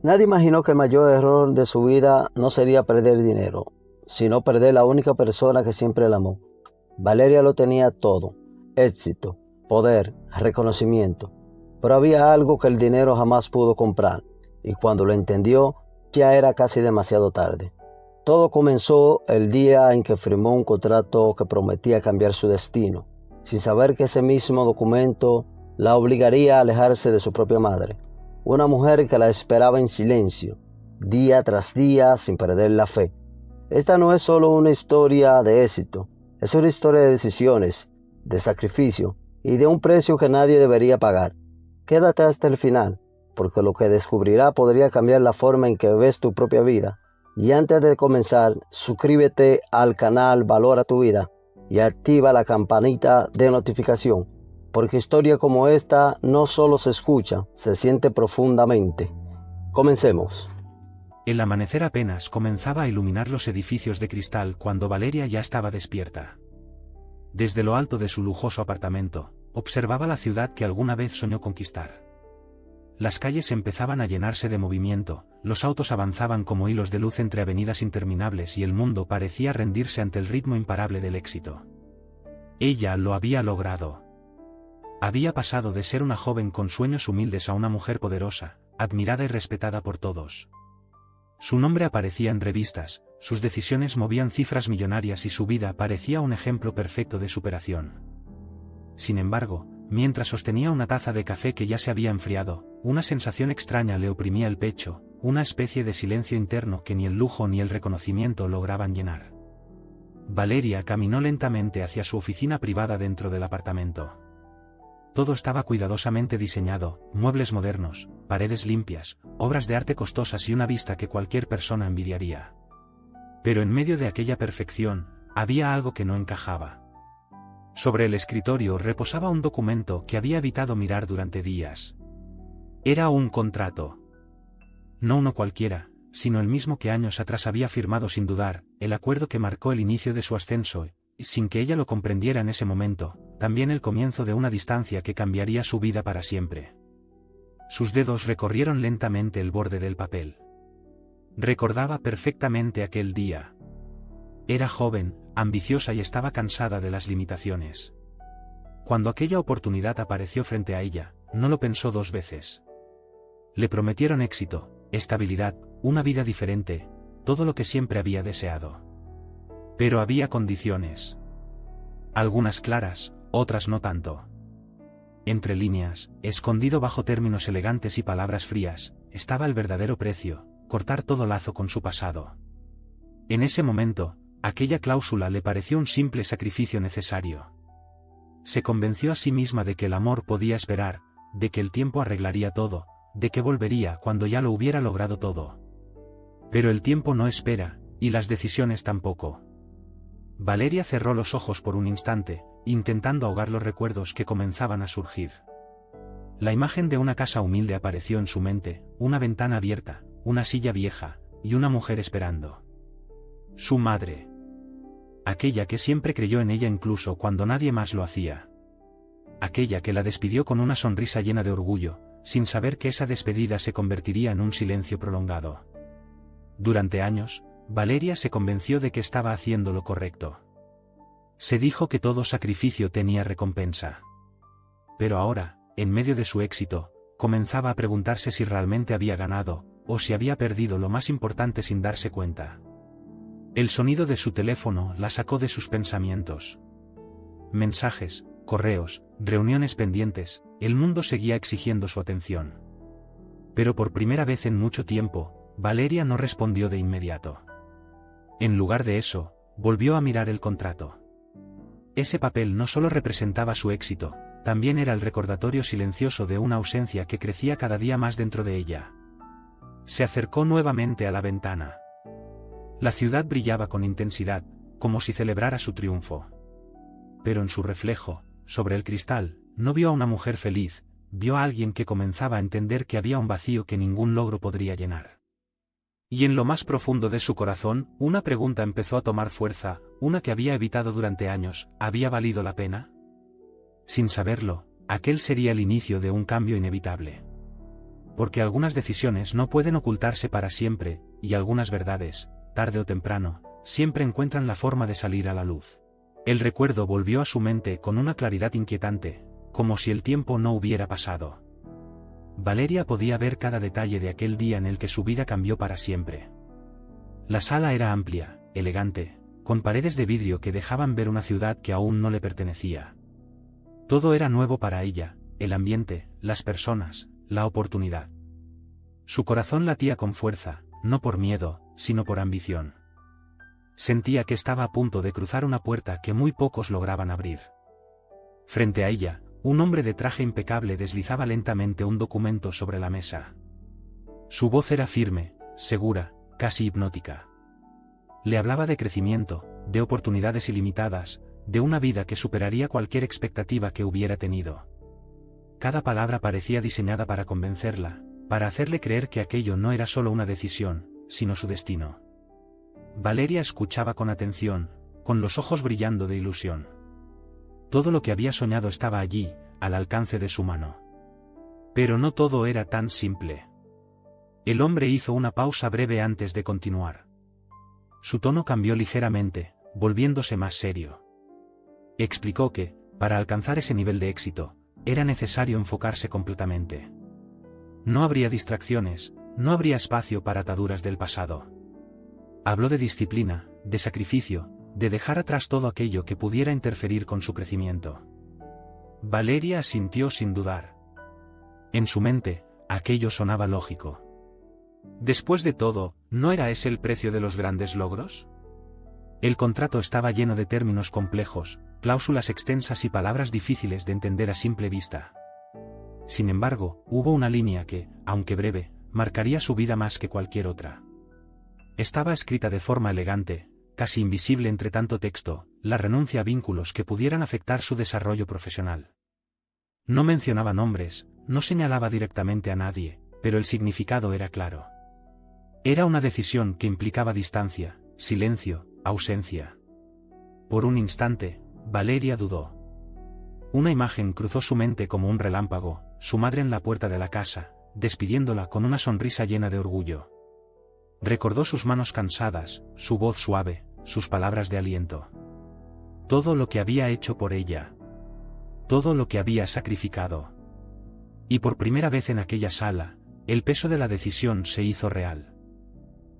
Nadie imaginó que el mayor error de su vida no sería perder dinero, sino perder la única persona que siempre la amó. Valeria lo tenía todo: éxito, poder, reconocimiento. Pero había algo que el dinero jamás pudo comprar, y cuando lo entendió, ya era casi demasiado tarde. Todo comenzó el día en que firmó un contrato que prometía cambiar su destino, sin saber que ese mismo documento la obligaría a alejarse de su propia madre, una mujer que la esperaba en silencio, día tras día, sin perder la fe. Esta no es solo una historia de éxito, es una historia de decisiones, de sacrificio y de un precio que nadie debería pagar. Quédate hasta el final, porque lo que descubrirá podría cambiar la forma en que ves tu propia vida. Y antes de comenzar, suscríbete al canal Valora tu Vida y activa la campanita de notificación, porque historias como esta no solo se escucha, se siente profundamente. Comencemos. El amanecer apenas comenzaba a iluminar los edificios de cristal cuando Valeria ya estaba despierta. Desde lo alto de su lujoso apartamento, observaba la ciudad que alguna vez soñó conquistar. Las calles empezaban a llenarse de movimiento, los autos avanzaban como hilos de luz entre avenidas interminables y el mundo parecía rendirse ante el ritmo imparable del éxito. Ella lo había logrado. Había pasado de ser una joven con sueños humildes a una mujer poderosa, admirada y respetada por todos. Su nombre aparecía en revistas, sus decisiones movían cifras millonarias y su vida parecía un ejemplo perfecto de superación. Sin embargo, mientras sostenía una taza de café que ya se había enfriado, una sensación extraña le oprimía el pecho, una especie de silencio interno que ni el lujo ni el reconocimiento lograban llenar. Valeria caminó lentamente hacia su oficina privada dentro del apartamento. Todo estaba cuidadosamente diseñado, muebles modernos, paredes limpias, obras de arte costosas y una vista que cualquier persona envidiaría. Pero en medio de aquella perfección, había algo que no encajaba. Sobre el escritorio reposaba un documento que había evitado mirar durante días. Era un contrato. No uno cualquiera, sino el mismo que años atrás había firmado sin dudar, el acuerdo que marcó el inicio de su ascenso, y sin que ella lo comprendiera en ese momento, también el comienzo de una distancia que cambiaría su vida para siempre. Sus dedos recorrieron lentamente el borde del papel. Recordaba perfectamente aquel día. Era joven, ambiciosa y estaba cansada de las limitaciones. Cuando aquella oportunidad apareció frente a ella, no lo pensó dos veces. Le prometieron éxito, estabilidad, una vida diferente, todo lo que siempre había deseado. Pero había condiciones. Algunas claras, otras no tanto. Entre líneas, escondido bajo términos elegantes y palabras frías, estaba el verdadero precio: cortar todo lazo con su pasado. En ese momento, aquella cláusula le pareció un simple sacrificio necesario. Se convenció a sí misma de que el amor podía esperar, de que el tiempo arreglaría todo, de que volvería cuando ya lo hubiera logrado todo. Pero el tiempo no espera, y las decisiones tampoco. Valeria cerró los ojos por un instante, intentando ahogar los recuerdos que comenzaban a surgir. La imagen de una casa humilde apareció en su mente, una ventana abierta, una silla vieja, y una mujer esperando. Su madre. Aquella que siempre creyó en ella incluso cuando nadie más lo hacía. Aquella que la despidió con una sonrisa llena de orgullo, sin saber que esa despedida se convertiría en un silencio prolongado. Durante años, Valeria se convenció de que estaba haciendo lo correcto. Se dijo que todo sacrificio tenía recompensa. Pero ahora, en medio de su éxito, comenzaba a preguntarse si realmente había ganado, o si había perdido lo más importante sin darse cuenta. El sonido de su teléfono la sacó de sus pensamientos. Mensajes, correos, reuniones pendientes, el mundo seguía exigiendo su atención. Pero por primera vez en mucho tiempo, Valeria no respondió de inmediato. En lugar de eso, volvió a mirar el contrato. Ese papel no solo representaba su éxito, también era el recordatorio silencioso de una ausencia que crecía cada día más dentro de ella. Se acercó nuevamente a la ventana. La ciudad brillaba con intensidad, como si celebrara su triunfo. Pero en su reflejo, sobre el cristal, no vio a una mujer feliz, vio a alguien que comenzaba a entender que había un vacío que ningún logro podría llenar. Y en lo más profundo de su corazón, una pregunta empezó a tomar fuerza, una que había evitado durante años: ¿había valido la pena? Sin saberlo, aquel sería el inicio de un cambio inevitable. porque algunas decisiones no pueden ocultarse para siempre, y algunas verdades, tarde o temprano, siempre encuentran la forma de salir a la luz. El recuerdo volvió a su mente con una claridad inquietante, como si el tiempo no hubiera pasado. Valeria podía ver cada detalle de aquel día en el que su vida cambió para siempre. La sala era amplia, elegante, con paredes de vidrio que dejaban ver una ciudad que aún no le pertenecía. Todo era nuevo para ella, el ambiente, las personas, la oportunidad. Su corazón latía con fuerza, no por miedo, sino por ambición. Sentía que estaba a punto de cruzar una puerta que muy pocos lograban abrir. Frente a ella, un hombre de traje impecable deslizaba lentamente un documento sobre la mesa. Su voz era firme, segura, casi hipnótica. Le hablaba de crecimiento, de oportunidades ilimitadas, de una vida que superaría cualquier expectativa que hubiera tenido. Cada palabra parecía diseñada para convencerla, para hacerle creer que aquello no era solo una decisión, sino su destino. Valeria escuchaba con atención, con los ojos brillando de ilusión. Todo lo que había soñado estaba allí, al alcance de su mano. Pero no todo era tan simple. El hombre hizo una pausa breve antes de continuar. Su tono cambió ligeramente, volviéndose más serio. Explicó que, para alcanzar ese nivel de éxito, era necesario enfocarse completamente. No habría distracciones, no habría espacio para ataduras del pasado. Habló de disciplina, de sacrificio, de dejar atrás todo aquello que pudiera interferir con su crecimiento. Valeria asintió sin dudar. En su mente, aquello sonaba lógico. Después de todo, ¿no era ese el precio de los grandes logros? El contrato estaba lleno de términos complejos, cláusulas extensas y palabras difíciles de entender a simple vista. Sin embargo, hubo una línea que, aunque breve, marcaría su vida más que cualquier otra. Estaba escrita de forma elegante, casi invisible entre tanto texto, la renuncia a vínculos que pudieran afectar su desarrollo profesional. No mencionaba nombres, no señalaba directamente a nadie, pero el significado era claro. Era una decisión que implicaba distancia, silencio, ausencia. Por un instante, Valeria dudó. Una imagen cruzó su mente como un relámpago, su madre en la puerta de la casa, despidiéndola con una sonrisa llena de orgullo. Recordó sus manos cansadas, su voz suave, sus palabras de aliento. Todo lo que había hecho por ella. Todo lo que había sacrificado. Y por primera vez en aquella sala, el peso de la decisión se hizo real.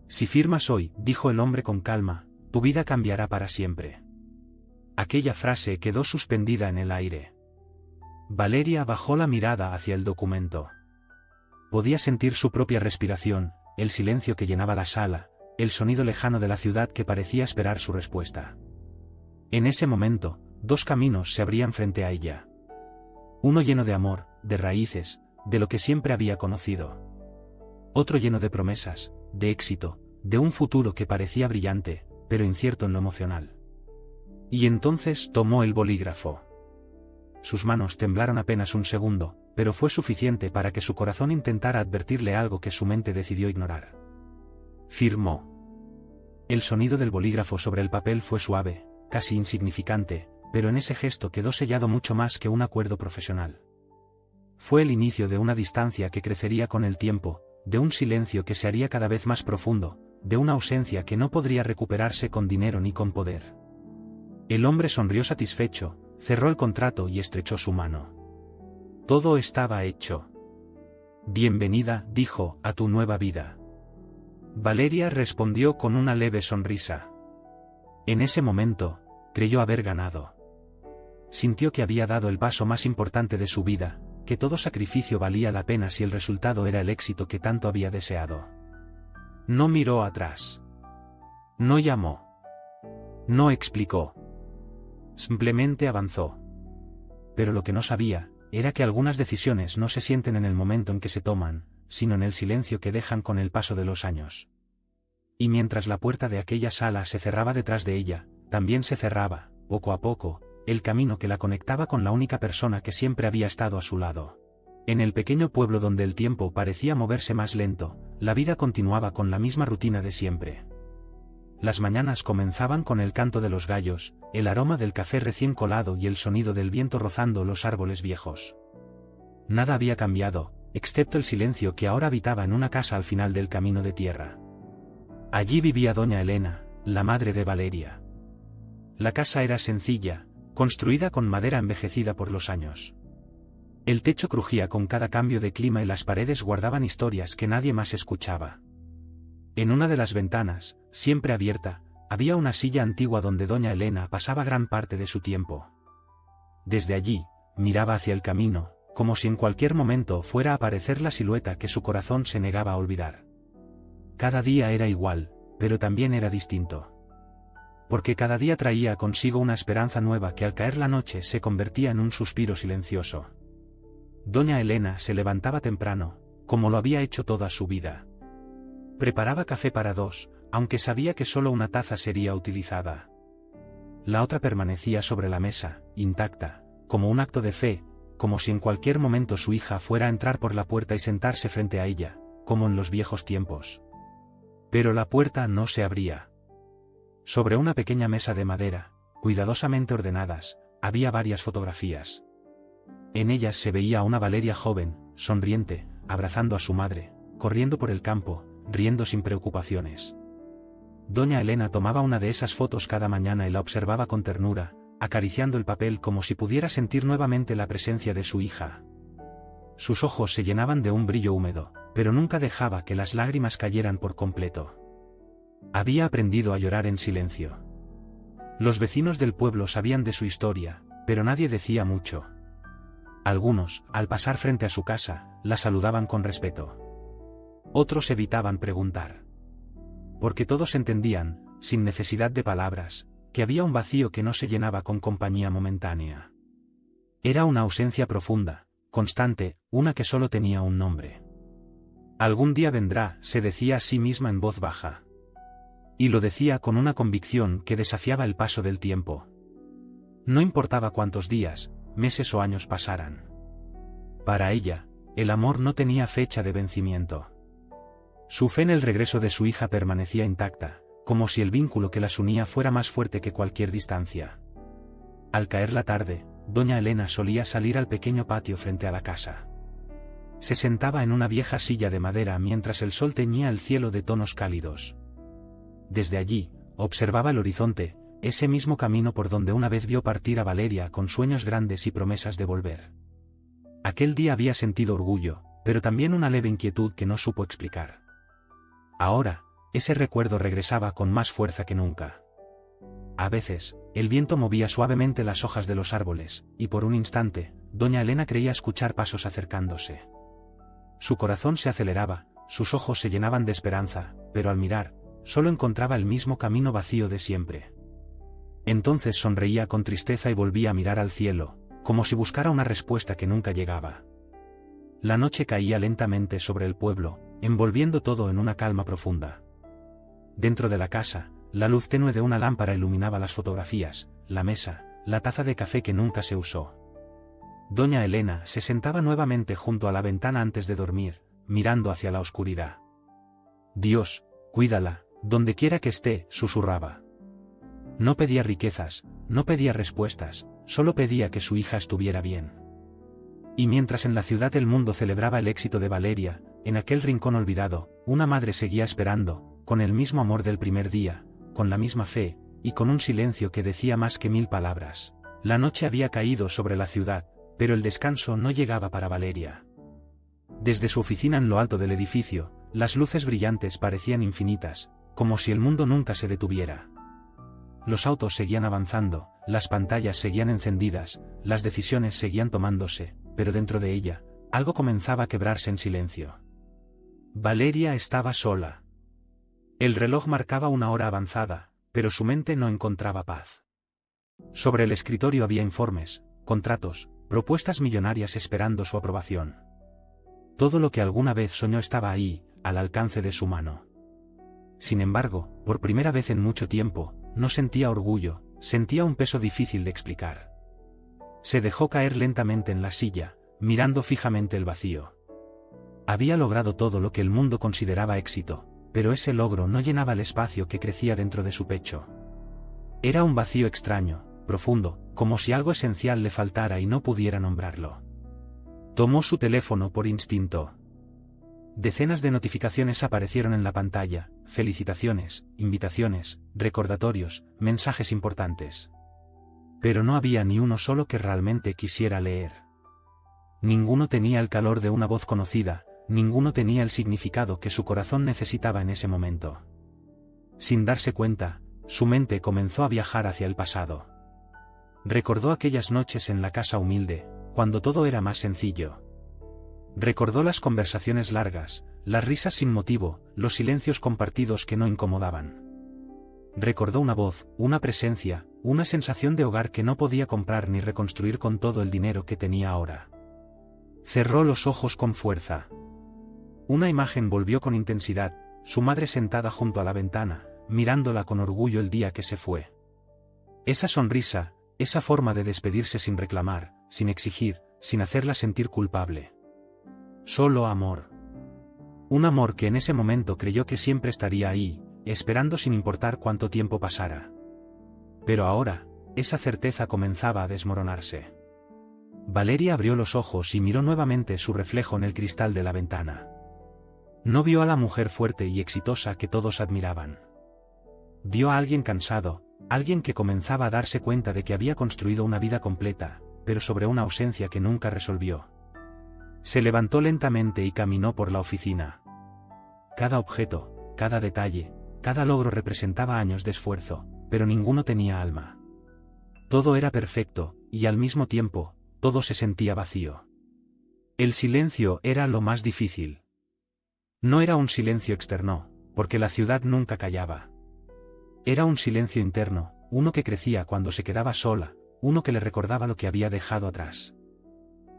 Si firmas hoy, dijo el hombre con calma, tu vida cambiará para siempre. Aquella frase quedó suspendida en el aire. Valeria bajó la mirada hacia el documento. Podía sentir su propia respiración, el silencio que llenaba la sala, el sonido lejano de la ciudad que parecía esperar su respuesta. En ese momento, dos caminos se abrían frente a ella. Uno lleno de amor, de raíces, de lo que siempre había conocido. Otro lleno de promesas, de éxito, de un futuro que parecía brillante, pero incierto en lo emocional. Y entonces tomó el bolígrafo. Sus manos temblaron apenas un segundo, pero fue suficiente para que su corazón intentara advertirle algo que su mente decidió ignorar. Firmó. El sonido del bolígrafo sobre el papel fue suave, casi insignificante, pero en ese gesto quedó sellado mucho más que un acuerdo profesional. Fue el inicio de una distancia que crecería con el tiempo, de un silencio que se haría cada vez más profundo, de una ausencia que no podría recuperarse con dinero ni con poder. El hombre sonrió satisfecho, cerró el contrato y estrechó su mano. Todo estaba hecho. Bienvenida, dijo, a tu nueva vida. Valeria respondió con una leve sonrisa. En ese momento, creyó haber ganado. Sintió que había dado el paso más importante de su vida, que todo sacrificio valía la pena si el resultado era el éxito que tanto había deseado. No miró atrás. No llamó. No explicó. Simplemente avanzó. Pero lo que no sabía, era que algunas decisiones no se sienten en el momento en que se toman, sino en el silencio que dejan con el paso de los años. Y mientras la puerta de aquella sala se cerraba detrás de ella, también se cerraba, poco a poco, el camino que la conectaba con la única persona que siempre había estado a su lado. En el pequeño pueblo donde el tiempo parecía moverse más lento, la vida continuaba con la misma rutina de siempre. Las mañanas comenzaban con el canto de los gallos, el aroma del café recién colado y el sonido del viento rozando los árboles viejos. Nada había cambiado, excepto el silencio que ahora habitaba en una casa al final del camino de tierra. Allí vivía doña Elena, la madre de Valeria. La casa era sencilla, construida con madera envejecida por los años. El techo crujía con cada cambio de clima y las paredes guardaban historias que nadie más escuchaba. En una de las ventanas, siempre abierta, había una silla antigua donde doña Elena pasaba gran parte de su tiempo. Desde allí, miraba hacia el camino, como si en cualquier momento fuera a aparecer la silueta que su corazón se negaba a olvidar. Cada día era igual, pero también era distinto. Porque cada día traía consigo una esperanza nueva que al caer la noche se convertía en un suspiro silencioso. Doña Elena se levantaba temprano, como lo había hecho toda su vida. Preparaba café para dos, aunque sabía que solo una taza sería utilizada. La otra permanecía sobre la mesa, intacta, como un acto de fe, como si en cualquier momento su hija fuera a entrar por la puerta y sentarse frente a ella, como en los viejos tiempos. Pero la puerta no se abría. Sobre una pequeña mesa de madera, cuidadosamente ordenadas, había varias fotografías. En ellas se veía a una Valeria joven, sonriente, abrazando a su madre, corriendo por el campo, riendo sin preocupaciones. Doña Elena tomaba una de esas fotos cada mañana y la observaba con ternura, acariciando el papel como si pudiera sentir nuevamente la presencia de su hija. Sus ojos se llenaban de un brillo húmedo, pero nunca dejaba que las lágrimas cayeran por completo. Había aprendido a llorar en silencio. Los vecinos del pueblo sabían de su historia, pero nadie decía mucho. Algunos, al pasar frente a su casa, la saludaban con respeto. Otros evitaban preguntar. Porque todos entendían, sin necesidad de palabras, que había un vacío que no se llenaba con compañía momentánea. Era una ausencia profunda, constante, una que solo tenía un nombre. Algún día vendrá, se decía a sí misma en voz baja. Y lo decía con una convicción que desafiaba el paso del tiempo. No importaba cuántos días, meses o años pasaran. Para ella, el amor no tenía fecha de vencimiento. Su fe en el regreso de su hija permanecía intacta, como si el vínculo que las unía fuera más fuerte que cualquier distancia. Al caer la tarde, doña Elena solía salir al pequeño patio frente a la casa. Se sentaba en una vieja silla de madera mientras el sol teñía el cielo de tonos cálidos. Desde allí, observaba el horizonte, ese mismo camino por donde una vez vio partir a Valeria con sueños grandes y promesas de volver. Aquel día había sentido orgullo, pero también una leve inquietud que no supo explicar. Ahora, ese recuerdo regresaba con más fuerza que nunca. A veces, el viento movía suavemente las hojas de los árboles, y por un instante, doña Elena creía escuchar pasos acercándose. Su corazón se aceleraba, sus ojos se llenaban de esperanza, pero al mirar, solo encontraba el mismo camino vacío de siempre. Entonces sonreía con tristeza y volvía a mirar al cielo, como si buscara una respuesta que nunca llegaba. La noche caía lentamente sobre el pueblo, envolviendo todo en una calma profunda. Dentro de la casa, la luz tenue de una lámpara iluminaba las fotografías, la mesa, la taza de café que nunca se usó. Doña Elena se sentaba nuevamente junto a la ventana antes de dormir, mirando hacia la oscuridad. Dios, cuídala, donde quiera que esté, susurraba. No pedía riquezas, no pedía respuestas, solo pedía que su hija estuviera bien. Y mientras en la ciudad el mundo celebraba el éxito de Valeria, en aquel rincón olvidado, una madre seguía esperando, con el mismo amor del primer día, con la misma fe, y con un silencio que decía más que 1000 palabras. La noche había caído sobre la ciudad, pero el descanso no llegaba para Valeria. Desde su oficina en lo alto del edificio, las luces brillantes parecían infinitas, como si el mundo nunca se detuviera. Los autos seguían avanzando, las pantallas seguían encendidas, las decisiones seguían tomándose, pero dentro de ella, algo comenzaba a quebrarse en silencio. Valeria estaba sola. El reloj marcaba una hora avanzada, pero su mente no encontraba paz. Sobre el escritorio había informes, contratos, propuestas millonarias esperando su aprobación. Todo lo que alguna vez soñó estaba ahí, al alcance de su mano. Sin embargo, por primera vez en mucho tiempo, no sentía orgullo, sentía un peso difícil de explicar. Se dejó caer lentamente en la silla, mirando fijamente el vacío. Había logrado todo lo que el mundo consideraba éxito, pero ese logro no llenaba el espacio que crecía dentro de su pecho. Era un vacío extraño, profundo, como si algo esencial le faltara y no pudiera nombrarlo. Tomó su teléfono por instinto. Decenas de notificaciones aparecieron en la pantalla: felicitaciones, invitaciones, recordatorios, mensajes importantes. Pero no había ni uno solo que realmente quisiera leer. Ninguno tenía el calor de una voz conocida, ninguno tenía el significado que su corazón necesitaba en ese momento. Sin darse cuenta, su mente comenzó a viajar hacia el pasado. Recordó aquellas noches en la casa humilde, cuando todo era más sencillo. Recordó las conversaciones largas, las risas sin motivo, los silencios compartidos que no incomodaban. Recordó una voz, una presencia, una sensación de hogar que no podía comprar ni reconstruir con todo el dinero que tenía ahora. Cerró los ojos con fuerza. Una imagen volvió con intensidad: su madre sentada junto a la ventana, mirándola con orgullo el día que se fue. Esa sonrisa, esa forma de despedirse sin reclamar, sin exigir, sin hacerla sentir culpable. Solo amor. Un amor que en ese momento creyó que siempre estaría ahí, esperando sin importar cuánto tiempo pasara. Pero ahora, esa certeza comenzaba a desmoronarse. Valeria abrió los ojos y miró nuevamente su reflejo en el cristal de la ventana. No vio a la mujer fuerte y exitosa que todos admiraban. Vio a alguien cansado, alguien que comenzaba a darse cuenta de que había construido una vida completa, pero sobre una ausencia que nunca resolvió. Se levantó lentamente y caminó por la oficina. Cada objeto, cada detalle, cada logro representaba años de esfuerzo, pero ninguno tenía alma. Todo era perfecto, y al mismo tiempo, todo se sentía vacío. El silencio era lo más difícil. No era un silencio externo, porque la ciudad nunca callaba. Era un silencio interno, uno que crecía cuando se quedaba sola, uno que le recordaba lo que había dejado atrás.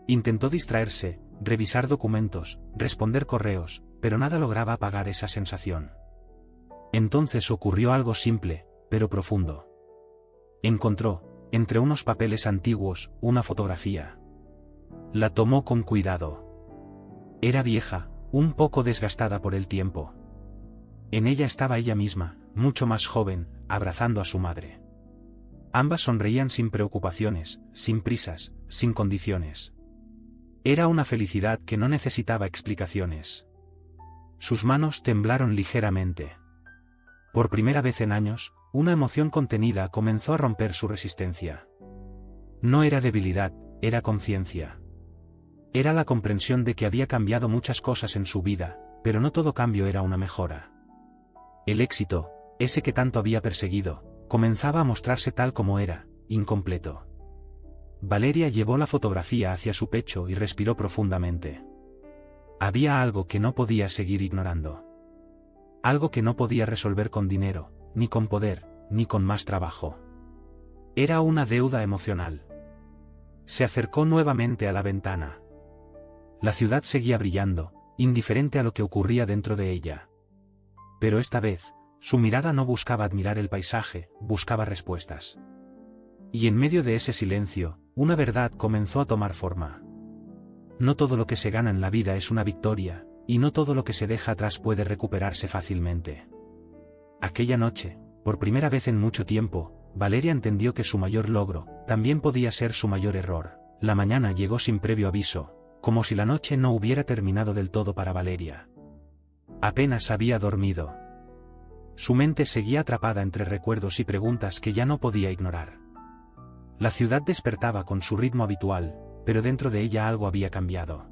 Intentó distraerse, revisar documentos, responder correos, pero nada lograba apagar esa sensación. Entonces ocurrió algo simple, pero profundo. Encontró, entre unos papeles antiguos, una fotografía. La tomó con cuidado. Era vieja, un poco desgastada por el tiempo. En ella estaba ella misma, mucho más joven, abrazando a su madre. Ambas sonreían sin preocupaciones, sin prisas, sin condiciones. Era una felicidad que no necesitaba explicaciones. Sus manos temblaron ligeramente. Por primera vez en años, una emoción contenida comenzó a romper su resistencia. No era debilidad, era conciencia. Era la comprensión de que había cambiado muchas cosas en su vida, pero no todo cambio era una mejora. El éxito, ese que tanto había perseguido, comenzaba a mostrarse tal como era, incompleto. Valeria llevó la fotografía hacia su pecho y respiró profundamente. Había algo que no podía seguir ignorando. Algo que no podía resolver con dinero, ni con poder, ni con más trabajo. Era una deuda emocional. Se acercó nuevamente a la ventana. La ciudad seguía brillando, indiferente a lo que ocurría dentro de ella. Pero esta vez, su mirada no buscaba admirar el paisaje, buscaba respuestas. Y en medio de ese silencio, una verdad comenzó a tomar forma. No todo lo que se gana en la vida es una victoria, y no todo lo que se deja atrás puede recuperarse fácilmente. Aquella noche, por primera vez en mucho tiempo, Valeria entendió que su mayor logro, también podía ser su mayor error. La mañana llegó sin previo aviso, como si la noche no hubiera terminado del todo para Valeria. Apenas había dormido. Su mente seguía atrapada entre recuerdos y preguntas que ya no podía ignorar. La ciudad despertaba con su ritmo habitual, pero dentro de ella algo había cambiado.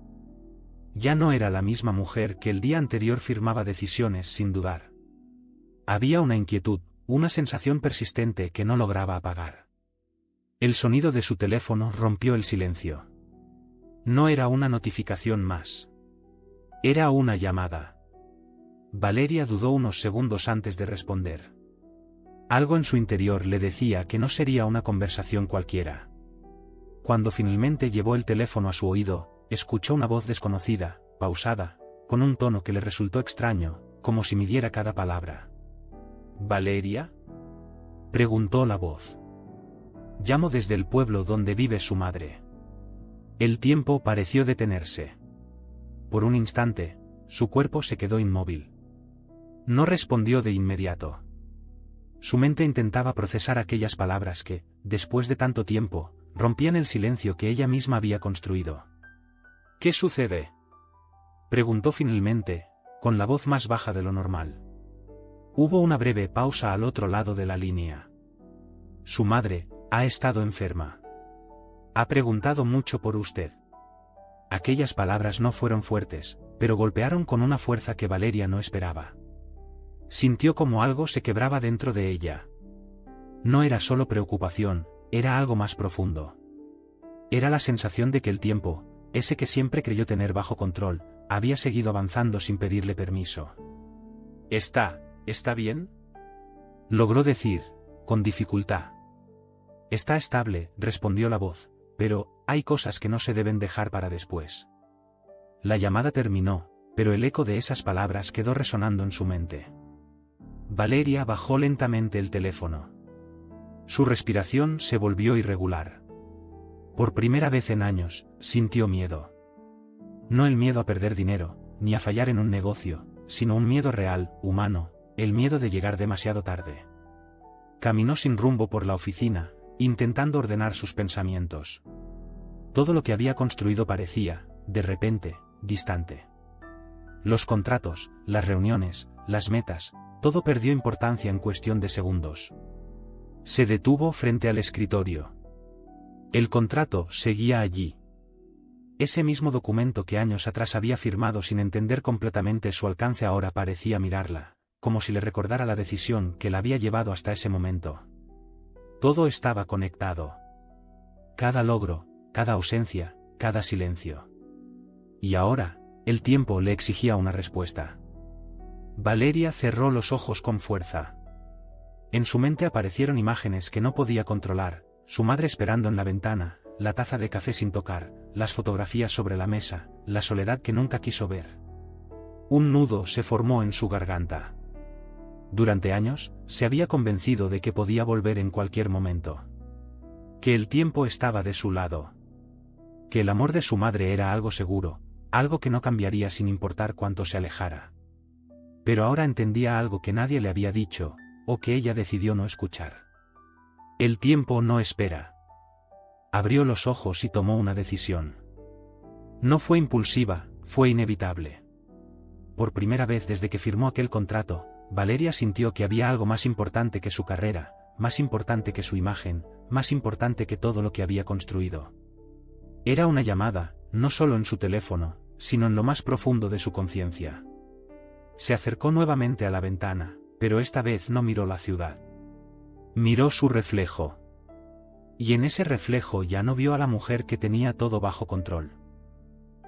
Ya no era la misma mujer que el día anterior firmaba decisiones sin dudar. Había una inquietud, una sensación persistente que no lograba apagar. El sonido de su teléfono rompió el silencio. No era una notificación más. Era una llamada. Valeria dudó unos segundos antes de responder. Algo en su interior le decía que no sería una conversación cualquiera. Cuando finalmente llevó el teléfono a su oído, escuchó una voz desconocida, pausada, con un tono que le resultó extraño, como si midiera cada palabra. ¿Valeria?, preguntó la voz. Llamo desde el pueblo donde vive su madre. El tiempo pareció detenerse. Por un instante, su cuerpo se quedó inmóvil. No respondió de inmediato. Su mente intentaba procesar aquellas palabras que, después de tanto tiempo, rompían el silencio que ella misma había construido. ¿Qué sucede?, preguntó finalmente, con la voz más baja de lo normal. Hubo una breve pausa al otro lado de la línea. Su madre ha estado enferma. Ha preguntado mucho por usted. Aquellas palabras no fueron fuertes, pero golpearon con una fuerza que Valeria no esperaba. Sintió como algo se quebraba dentro de ella. No era solo preocupación, era algo más profundo. Era la sensación de que el tiempo, ese que siempre creyó tener bajo control, había seguido avanzando sin pedirle permiso. ¿Está bien?, logró decir, con dificultad. Está estable, respondió la voz, pero hay cosas que no se deben dejar para después. La llamada terminó, pero el eco de esas palabras quedó resonando en su mente. Valeria bajó lentamente el teléfono. Su respiración se volvió irregular. Por primera vez en años, sintió miedo. No el miedo a perder dinero, ni a fallar en un negocio, sino un miedo real, humano, el miedo de llegar demasiado tarde. Caminó sin rumbo por la oficina, intentando ordenar sus pensamientos. Todo lo que había construido parecía, de repente, distante. Los contratos, las reuniones, las metas, todo perdió importancia en cuestión de segundos. Se detuvo frente al escritorio. El contrato seguía allí. Ese mismo documento que años atrás había firmado sin entender completamente su alcance ahora parecía mirarla, como si le recordara la decisión que la había llevado hasta ese momento. Todo estaba conectado. Cada logro, cada ausencia, cada silencio. Y ahora, el tiempo le exigía una respuesta. Valeria cerró los ojos con fuerza. En su mente aparecieron imágenes que no podía controlar, su madre esperando en la ventana, la taza de café sin tocar, las fotografías sobre la mesa, la soledad que nunca quiso ver. Un nudo se formó en su garganta. Durante años, se había convencido de que podía volver en cualquier momento. Que el tiempo estaba de su lado. Que el amor de su madre era algo seguro, algo que no cambiaría sin importar cuánto se alejara. Pero ahora entendía algo que nadie le había dicho, o que ella decidió no escuchar. El tiempo no espera. Abrió los ojos y tomó una decisión. No fue impulsiva, fue inevitable. Por primera vez desde que firmó aquel contrato, Valeria sintió que había algo más importante que su carrera, más importante que su imagen, más importante que todo lo que había construido. Era una llamada, no solo en su teléfono, sino en lo más profundo de su conciencia. Se acercó nuevamente a la ventana, pero esta vez no miró la ciudad. Miró su reflejo. Y en ese reflejo ya no vio a la mujer que tenía todo bajo control.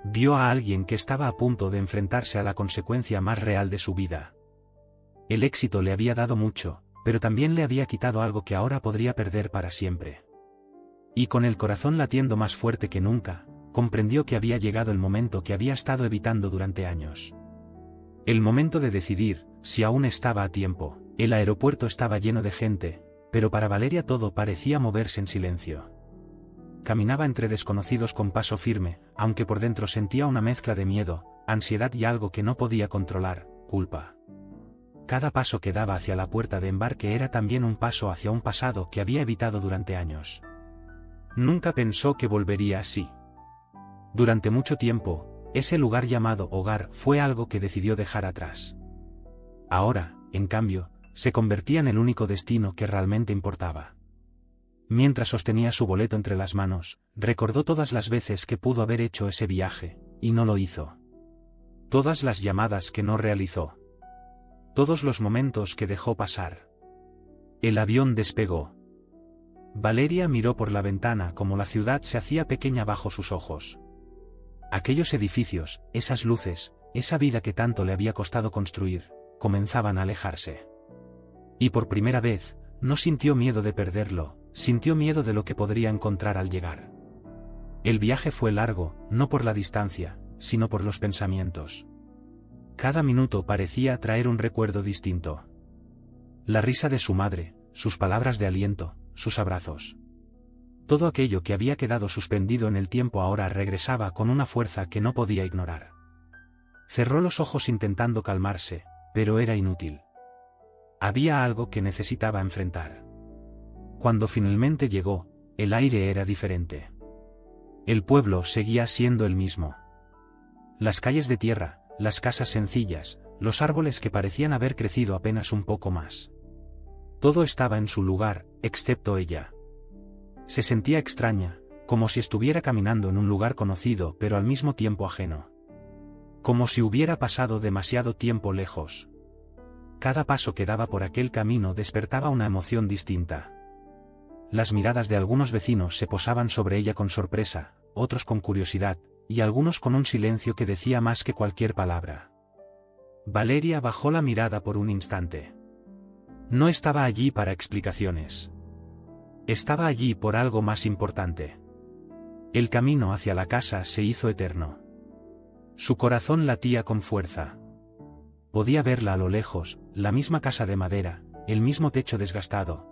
Vio a alguien que estaba a punto de enfrentarse a la consecuencia más real de su vida. El éxito le había dado mucho, pero también le había quitado algo que ahora podría perder para siempre. Y con el corazón latiendo más fuerte que nunca, comprendió que había llegado el momento que había estado evitando durante años. El momento de decidir, si aún estaba a tiempo. El aeropuerto estaba lleno de gente, pero para Valeria todo parecía moverse en silencio. Caminaba entre desconocidos con paso firme, aunque por dentro sentía una mezcla de miedo, ansiedad y algo que no podía controlar, culpa. Cada paso que daba hacia la puerta de embarque era también un paso hacia un pasado que había evitado durante años. Nunca pensó que volvería así. Durante mucho tiempo, ese lugar llamado hogar fue algo que decidió dejar atrás. Ahora, en cambio, se convertía en el único destino que realmente importaba. Mientras sostenía su boleto entre las manos, recordó todas las veces que pudo haber hecho ese viaje, y no lo hizo. Todas las llamadas que no realizó. Todos los momentos que dejó pasar. El avión despegó. Valeria miró por la ventana como la ciudad se hacía pequeña bajo sus ojos. Aquellos edificios, esas luces, esa vida que tanto le había costado construir, comenzaban a alejarse. Y por primera vez, no sintió miedo de perderlo, sintió miedo de lo que podría encontrar al llegar. El viaje fue largo, no por la distancia, sino por los pensamientos. Cada minuto parecía traer un recuerdo distinto. La risa de su madre, sus palabras de aliento, sus abrazos. Todo aquello que había quedado suspendido en el tiempo ahora regresaba con una fuerza que no podía ignorar. Cerró los ojos intentando calmarse, pero era inútil. Había algo que necesitaba enfrentar. Cuando finalmente llegó, el aire era diferente. El pueblo seguía siendo el mismo. Las calles de tierra, las casas sencillas, los árboles que parecían haber crecido apenas un poco más. Todo estaba en su lugar, excepto ella. Se sentía extraña, como si estuviera caminando en un lugar conocido pero al mismo tiempo ajeno. Como si hubiera pasado demasiado tiempo lejos. Cada paso que daba por aquel camino despertaba una emoción distinta. Las miradas de algunos vecinos se posaban sobre ella con sorpresa, otros con curiosidad, y algunos con un silencio que decía más que cualquier palabra. Valeria bajó la mirada por un instante. No estaba allí para explicaciones. Estaba allí por algo más importante. El camino hacia la casa se hizo eterno. Su corazón latía con fuerza. Podía verla a lo lejos, la misma casa de madera, el mismo techo desgastado,